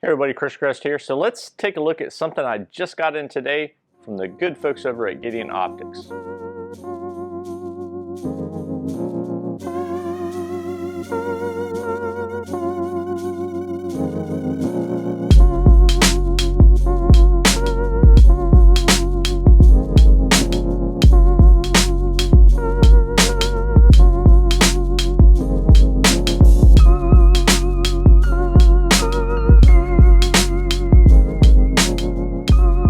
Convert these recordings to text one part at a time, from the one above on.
Hey everybody, Grest here. So let's take a look at something I just got in today from the good folks over at Gideon Optics.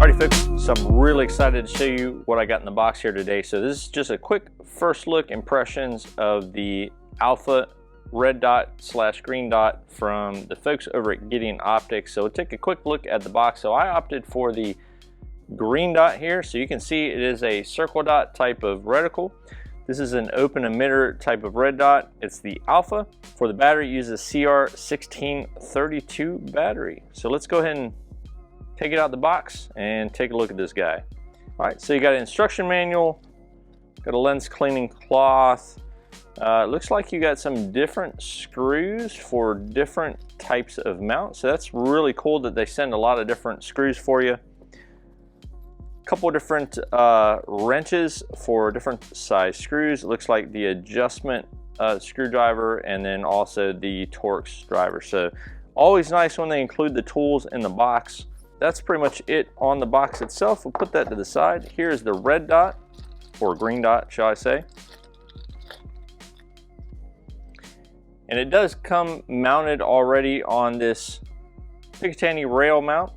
Alrighty folks, so I'm really excited to show you what I got in the box here today. So this is just a quick first look impressions of the Alpha red dot / green dot from the folks over at Gideon Optics. So we'll take a quick look at the box. So I opted for the green dot here. So you can see it is a circle dot type of reticle. This is an open emitter type of red dot. It's the Alpha. For the battery, it uses CR1632 battery. So let's go ahead and take it out of the box and take a look at this guy. All right, so you got an instruction manual, got a lens cleaning cloth. It looks like you got some different screws for different types of mounts. So that's really cool that they send a lot of different screws for you. A couple of different wrenches for different size screws. It looks like the adjustment screwdriver and then also the Torx driver. So always nice when they include the tools in the box. That's pretty much it on the box itself. We'll put that to the side. Here's the red dot, or green dot, shall I say. And it does come mounted already on this Picatinny rail mount.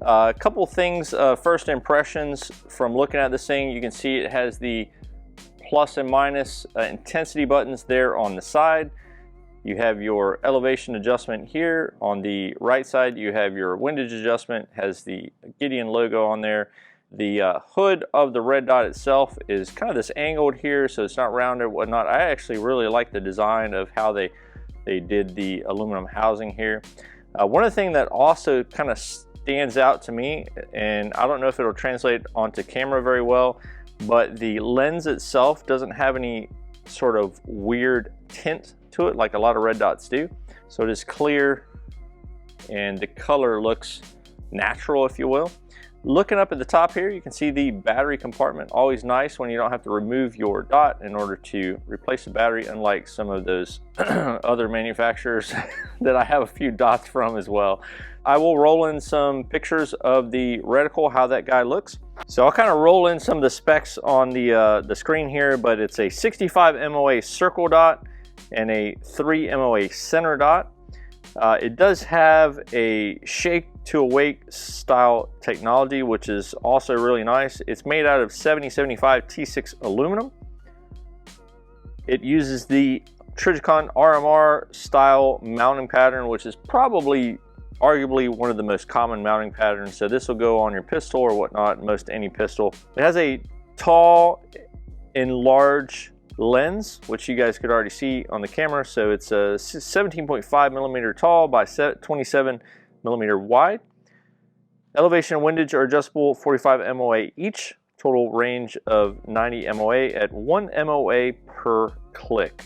A couple things, first impressions from looking at this thing. You can see it has the plus and minus intensity buttons there on the side. You have your elevation adjustment here. On the right side, you have your windage adjustment, has the Gideon logo on there. The hood of the red dot itself is kind of this angled here, so it's not rounded or whatnot. I actually really like the design of how they did the aluminum housing here. One of the things that also kind of stands out to me, and I don't know if it'll translate onto camera very well, but the lens itself doesn't have any sort of weird tint to it like a lot of red dots do. So it is clear and the color looks natural, if you will. Looking up at the top here, you can see the battery compartment. Always nice when you don't have to remove your dot in order to replace the battery, unlike some of those other manufacturers that I have a few dots from as well. I will roll in some pictures of the reticle, how that guy looks. So I'll kind of roll in some of the specs on the screen here, but it's a 65 MOA circle dot and a 3 MOA center dot. It does have a shake to awake style technology, which is also really nice. It's made out of 7075 T6 aluminum. It uses the Trijicon RMR style mounting pattern, which is probably arguably one of the most common mounting patterns. So this will go on your pistol or whatnot, most any pistol. It has a tall and large lens, which you guys could already see on the camera. So it's a 17.5 millimeter tall by 27 millimeter wide. Elevation and windage are adjustable 45 MOA each. Total range of 90 MOA at 1 MOA per click.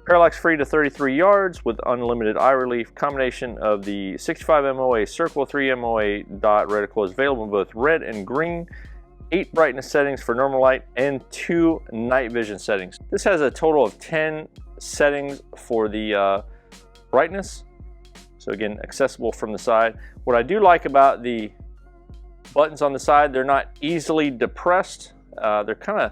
Parallax free to 33 yards with unlimited eye relief. Combination of the 65 MOA circle 3 MOA dot reticle is available in both red and green. 8 brightness settings for normal light and 2 night vision settings. This has a total of 10 settings for the brightness. So again, accessible from the side. What I do like about the buttons on the side, they're not easily depressed. They're kind of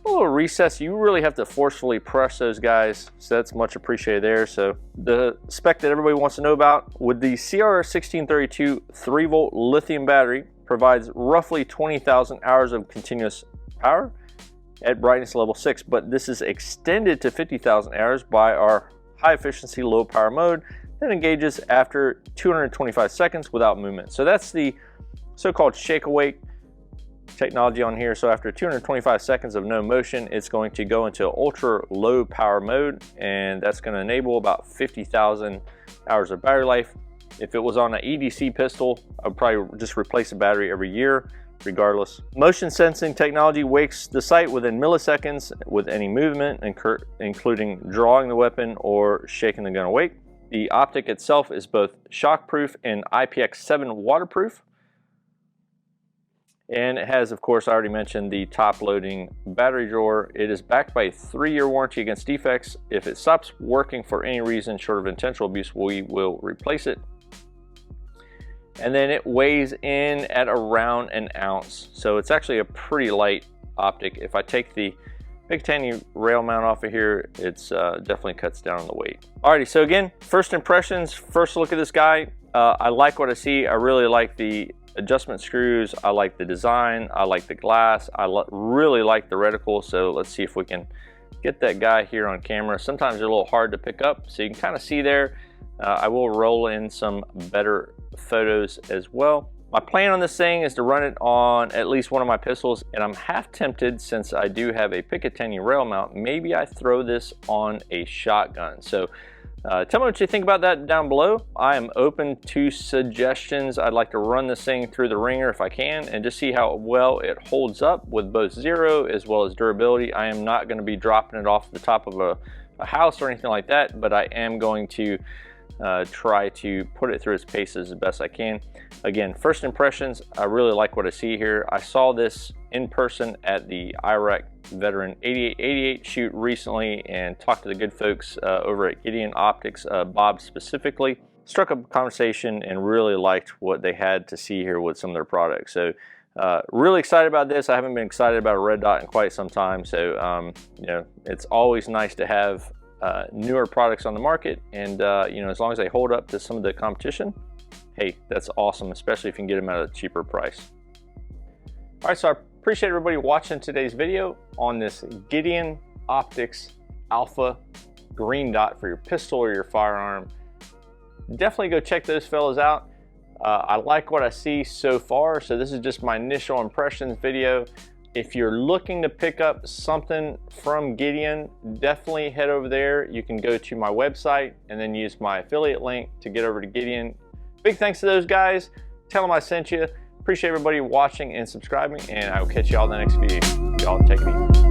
a little recessed. You really have to forcefully press those guys. So that's much appreciated there. So the spec that everybody wants to know about, with the CR1632 3-volt lithium battery, provides roughly 20,000 hours of continuous power at brightness level 6, but this is extended to 50,000 hours by our high efficiency low power mode that engages after 225 seconds without movement. So that's the so-called shake awake technology on here. So after 225 seconds of no motion, it's going to go into ultra low power mode, and that's going to enable about 50,000 hours of battery life. If it was on an EDC pistol, I would probably just replace the battery every year regardless. Motion sensing technology wakes the sight within milliseconds with any movement, including drawing the weapon or shaking the gun awake. The optic itself is both shockproof and IPX7 waterproof. And it has, of course, I already mentioned the top-loading battery drawer. It is backed by a 3-year warranty against defects. If it stops working for any reason short of intentional abuse, we will replace it. And then it weighs in at around an ounce. So it's actually a pretty light optic. If I take the Picatinny rail mount off of here, it's definitely cuts down on the weight. Alrighty, so again, first impressions, first look at this guy. I like what I see. I really like the adjustment screws. I like the design. I like the glass. I really like the reticle. So let's see if we can get that guy here on camera. Sometimes they're a little hard to pick up, so you can kind of see there. I will roll in some better photos as well. My plan on this thing is to run it on at least one of my pistols, and I'm half tempted, since I do have a Picatinny rail mount, maybe I throw this on a shotgun. So tell me what you think about that down below. I am open to suggestions. I'd like to run this thing through the ringer if I can and just see how well it holds up with both zero as well as durability. I am not going to be dropping it off the top of a house or anything like that, but I am going to try to put it through its paces as best I can. Again, first impressions, I really like what I see here. I saw this in person at the Iraq Veteran 88 shoot recently and talked to the good folks over at Gideon Optics, Bob specifically. Struck up a conversation and really liked what they had to see here with some of their products. So really excited about this. I haven't been excited about a red dot in quite some time. So you know, it's always nice to have newer products on the market, and you know, as long as they hold up to some of the competition, hey, that's awesome, especially if you can get them at a cheaper price. All right, so I appreciate everybody watching today's video on this Gideon Optics Alpha green dot for your pistol or your firearm. Definitely go check those fellas out. I like what I see so far, so this is just my initial impressions video. If you're looking to pick up something from Gideon, definitely head over there. You can go to my website and then use my affiliate link to get over to Gideon. Big thanks to those guys. Tell them I sent you. Appreciate everybody watching and subscribing, and I will catch you all in the next video. Y'all take it easy.